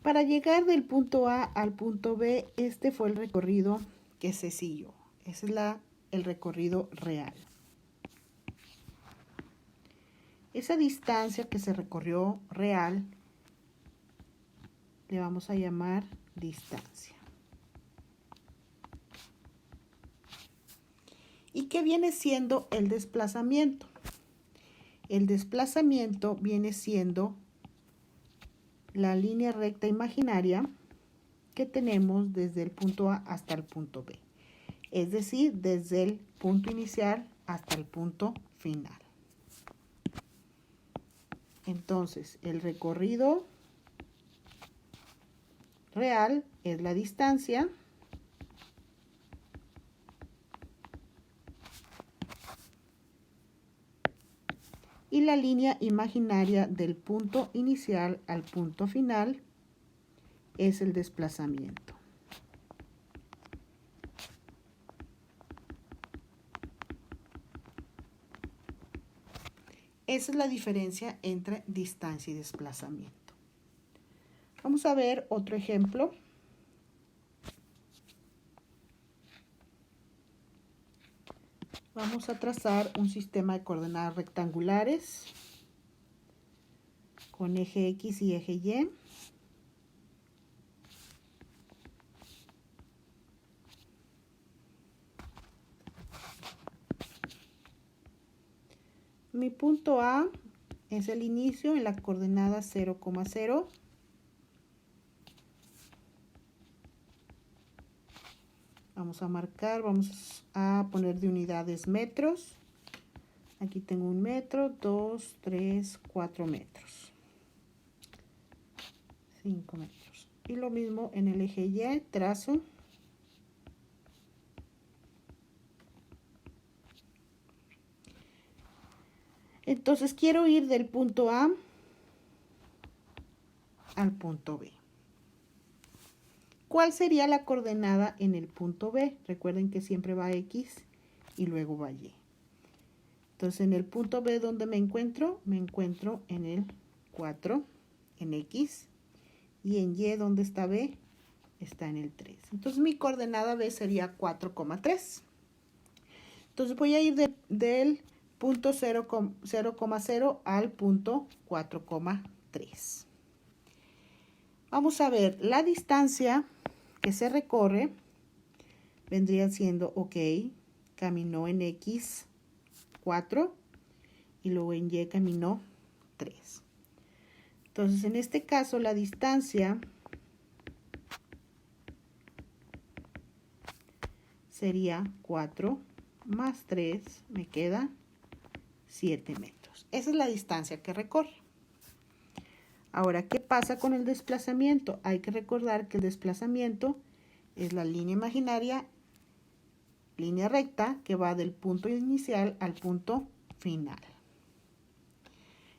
Para llegar del punto A al punto B, este fue el recorrido que se siguió. Ese es el recorrido real. Esa distancia que se recorrió real le vamos a llamar distancia. ¿Y qué viene siendo el desplazamiento? El desplazamiento viene siendo la línea recta imaginaria que tenemos desde el punto A hasta el punto B. Es decir, desde el punto inicial hasta el punto final. Entonces, el recorrido real es la distancia y la línea imaginaria del punto inicial al punto final es el desplazamiento. Esa es la diferencia entre distancia y desplazamiento. Vamos a ver otro ejemplo. Vamos a trazar un sistema de coordenadas rectangulares con eje X y eje Y. Mi punto A es el inicio en la coordenada 0,0. Vamos a marcar, vamos a poner de unidades metros. Aquí tengo 1 metro, 2, 3, 4 metros. 5 metros. Y lo mismo en el eje Y, trazo. Entonces quiero ir del punto A al punto B. ¿Cuál sería la coordenada en el punto B? Recuerden que siempre va X y luego va Y. Entonces en el punto B, ¿dónde me encuentro? Me encuentro en el 4, en X. Y en Y, ¿dónde está B? Está en el 3. Entonces mi coordenada B sería 4,3. Entonces voy a ir del punto 0,0 al punto 4,3. Vamos a ver, la distancia que se recorre vendría siendo, ok, caminó en X 4 y luego en Y caminó 3. Entonces, en este caso, la distancia sería 4 más 3, me queda 7 metros. Esa es la distancia que recorre. Ahora, ¿qué pasa con el desplazamiento? Hay que recordar que el desplazamiento es la línea imaginaria, línea recta, que va del punto inicial al punto final.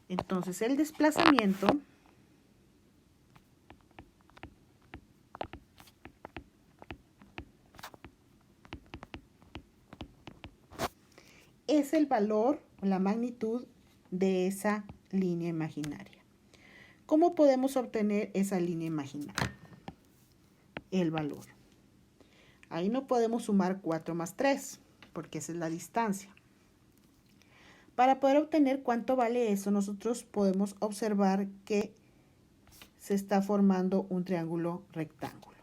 Entonces, el desplazamiento es el valor o la magnitud de esa línea imaginaria. ¿Cómo podemos obtener esa línea imaginaria? El valor. Ahí no podemos sumar 4 más 3, porque esa es la distancia. Para poder obtener cuánto vale eso, nosotros podemos observar que se está formando un triángulo rectángulo.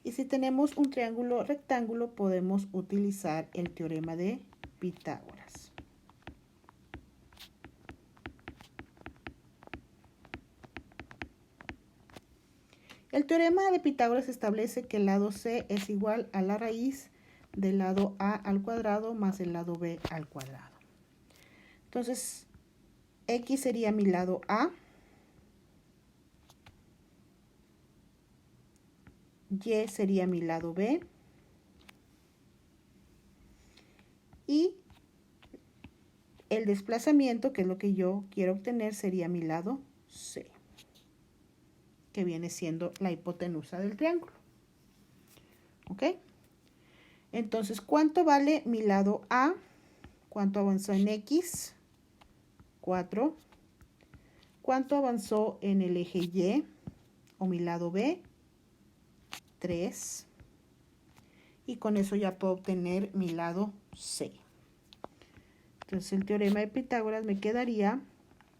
Y si tenemos un triángulo rectángulo, podemos utilizar el teorema de Pitágoras. El teorema de Pitágoras establece que el lado C es igual a la raíz del lado A al cuadrado más el lado B al cuadrado. Entonces, X sería mi lado A, Y sería mi lado B, y el desplazamiento, que es lo que yo quiero obtener, sería mi lado C, que viene siendo la hipotenusa del triángulo. ¿Ok? Entonces, ¿cuánto vale mi lado A? ¿Cuánto avanzó en X? 4. ¿Cuánto avanzó en el eje Y? o mi lado B, 3. Y con eso ya puedo obtener mi lado C. Entonces el teorema de Pitágoras me quedaría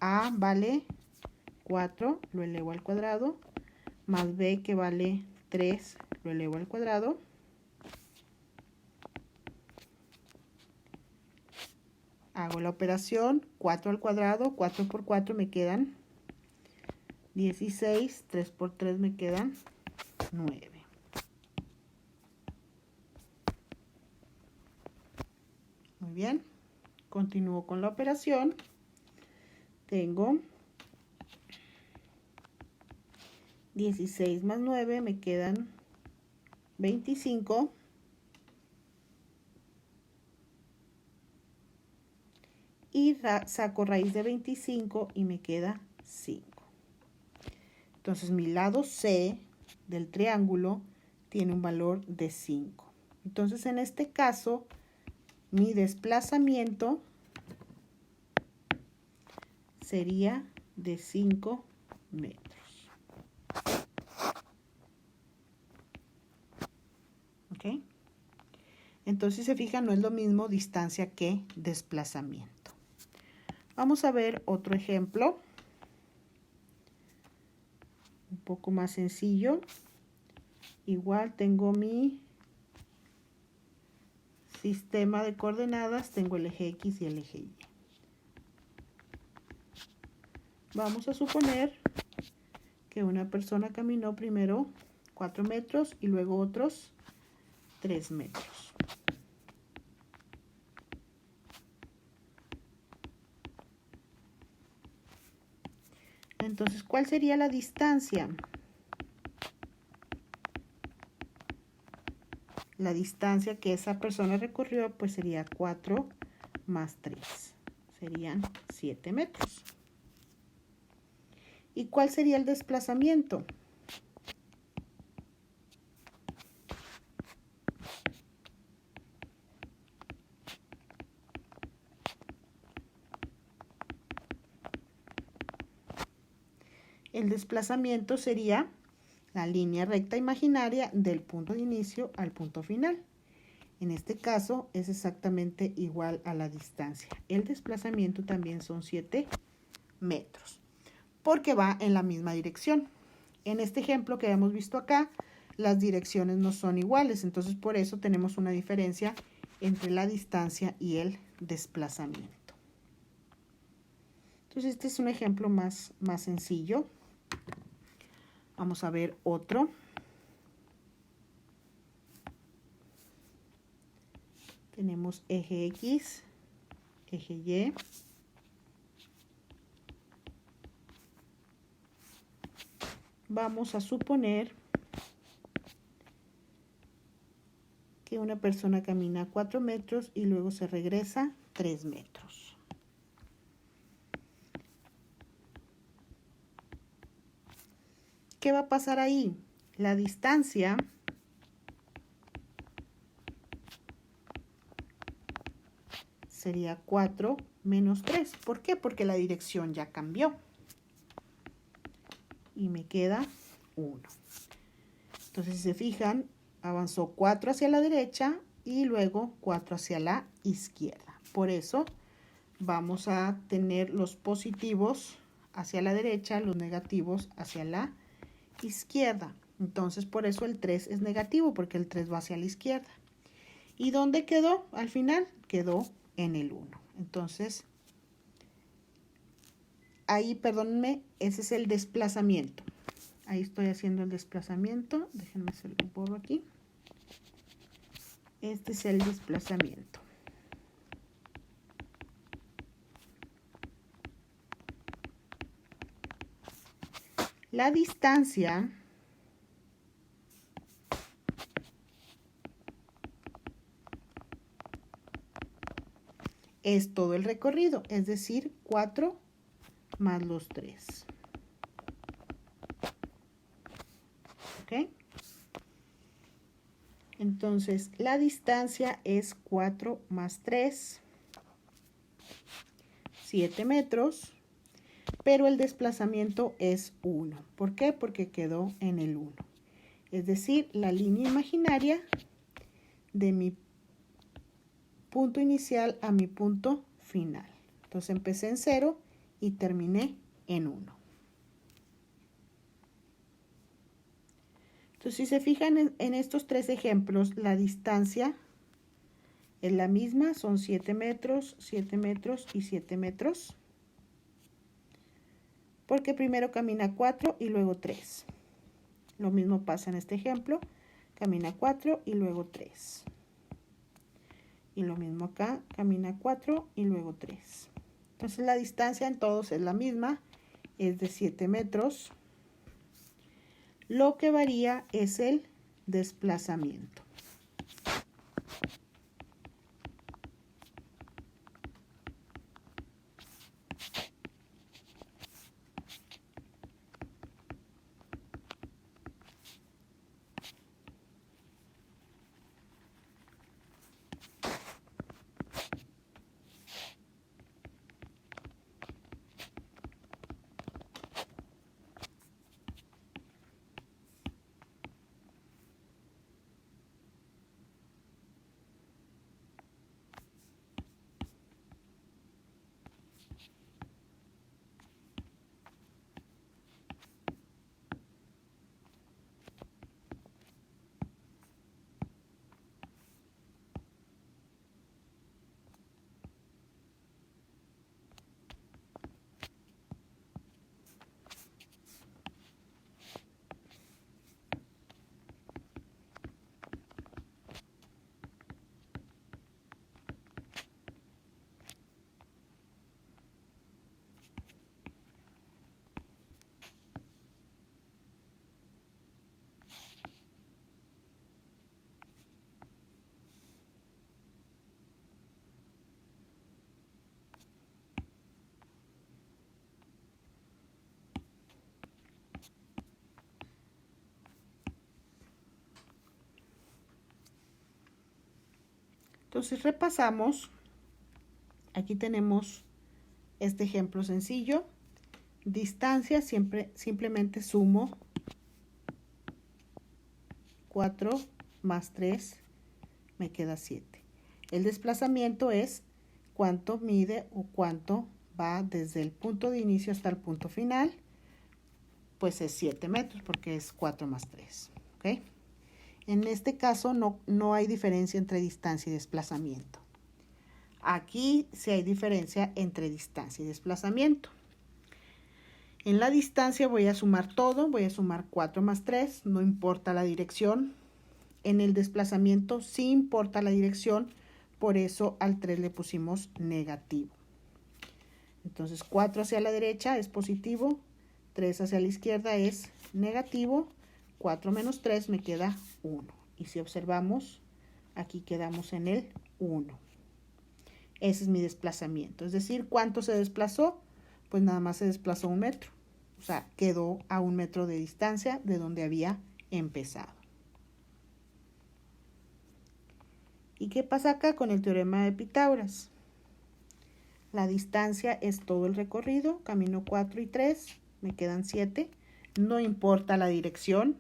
A vale 4, lo elevo al cuadrado, más B que vale 3, lo elevo al cuadrado. Hago la operación, 4 al cuadrado, 4 por 4 me quedan 16, 3 por 3 me quedan 9. Muy bien, continúo con la operación. Tengo 16 más 9 me quedan 25. Y saco raíz de 25 y me queda 5. Entonces mi lado C del triángulo tiene un valor de 5. Entonces en este caso mi desplazamiento sería de 5 metros. ¿Ok? Entonces, si se fijan, no es lo mismo distancia que desplazamiento. Vamos a ver otro ejemplo. Un poco más sencillo. Igual tengo mi sistema de coordenadas, tengo el eje X y el eje Y. Vamos a suponer que una persona caminó primero 4 metros y luego otros 3 metros. Entonces, ¿cuál sería la distancia? La distancia que esa persona recorrió pues sería 4 más 3. Serían 7 metros. ¿Y cuál sería el desplazamiento? El desplazamiento sería la línea recta imaginaria del punto de inicio al punto final. En este caso es exactamente igual a la distancia. El desplazamiento también son 7 metros, porque va en la misma dirección. En este ejemplo que hemos visto acá, las direcciones no son iguales, entonces por eso tenemos una diferencia entre la distancia y el desplazamiento. Entonces este es un ejemplo más sencillo. Vamos a ver otro. Tenemos eje X, eje Y. Vamos a suponer que una persona camina 4 metros y luego se regresa 3 metros. ¿Qué va a pasar ahí? La distancia sería 4 menos 3. ¿Por qué? Porque la dirección ya cambió. Y me queda 1. Entonces, si se fijan, avanzó 4 hacia la derecha y luego 4 hacia la izquierda. Por eso vamos a tener los positivos hacia la derecha, los negativos hacia la izquierda. Entonces, por eso el 3 es negativo, porque el 3 va hacia la izquierda. ¿Y dónde quedó? Al final quedó en el 1. Entonces, ahí, perdónenme, ese es el desplazamiento. Ahí estoy haciendo el desplazamiento. Déjenme hacer un borro aquí. Este es el desplazamiento. La distancia es todo el recorrido, es decir, 4 más los 3. ¿Ok? Entonces, la distancia es 4 más 3, 7 metros. pero el desplazamiento es 1. ¿Por qué? Porque quedó en el 1. Es decir, la línea imaginaria de mi punto inicial a mi punto final. Entonces empecé en 0 y terminé en 1. Entonces, si se fijan en estos 3 ejemplos, la distancia es la misma, son 7 metros, 7 metros y 7 metros. Porque primero camina 4 y luego 3. Lo mismo pasa en este ejemplo, camina 4 y luego 3. Y lo mismo acá, camina 4 y luego 3. Entonces la distancia en todos es la misma, es de 7 metros. Lo que varía es el desplazamiento. Entonces repasamos. Aquí tenemos este ejemplo sencillo. Distancia, simplemente sumo 4 más 3, me queda 7. El desplazamiento es cuánto mide o cuánto va desde el punto de inicio hasta el punto final. Pues es 7 metros porque es 4 más 3. ¿Okay? En este caso no hay diferencia entre distancia y desplazamiento. Aquí sí hay diferencia entre distancia y desplazamiento. En la distancia voy a sumar todo, voy a sumar 4 más 3, no importa la dirección. En el desplazamiento sí importa la dirección, por eso al 3 le pusimos negativo. Entonces 4 hacia la derecha es positivo, 3 hacia la izquierda es negativo, 4 menos 3 me queda 1. Y si observamos, aquí quedamos en el 1. Ese es mi desplazamiento. Es decir, ¿cuánto se desplazó? Pues nada más se desplazó 1 metro. O sea, quedó a 1 metro de distancia de donde había empezado. ¿Y qué pasa acá con el teorema de Pitágoras? La distancia es todo el recorrido, camino 4 y 3, me quedan 7. No importa la dirección,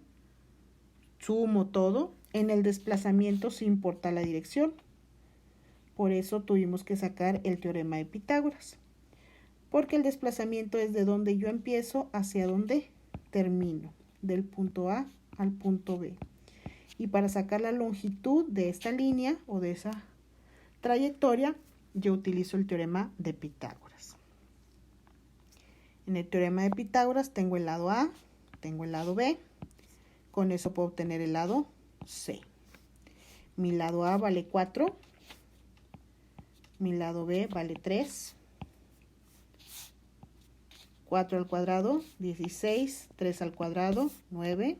sumo todo. En el desplazamiento sí importa la dirección. Por eso tuvimos que sacar el teorema de Pitágoras. Porque el desplazamiento es de donde yo empiezo hacia donde termino, del punto A al punto B. Y para sacar la longitud de esta línea o de esa trayectoria, yo utilizo el teorema de Pitágoras. En el teorema de Pitágoras tengo el lado A, tengo el lado B. Con eso puedo obtener el lado C. Mi lado A vale 4. Mi lado B vale 3. 4 al cuadrado, 16. 3 al cuadrado, 9.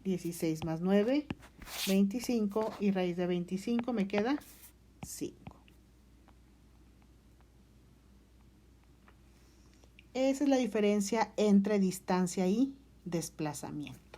16 más 9, 25. Y raíz de 25 me queda 5. Esa es la diferencia entre distancia y desplazamiento.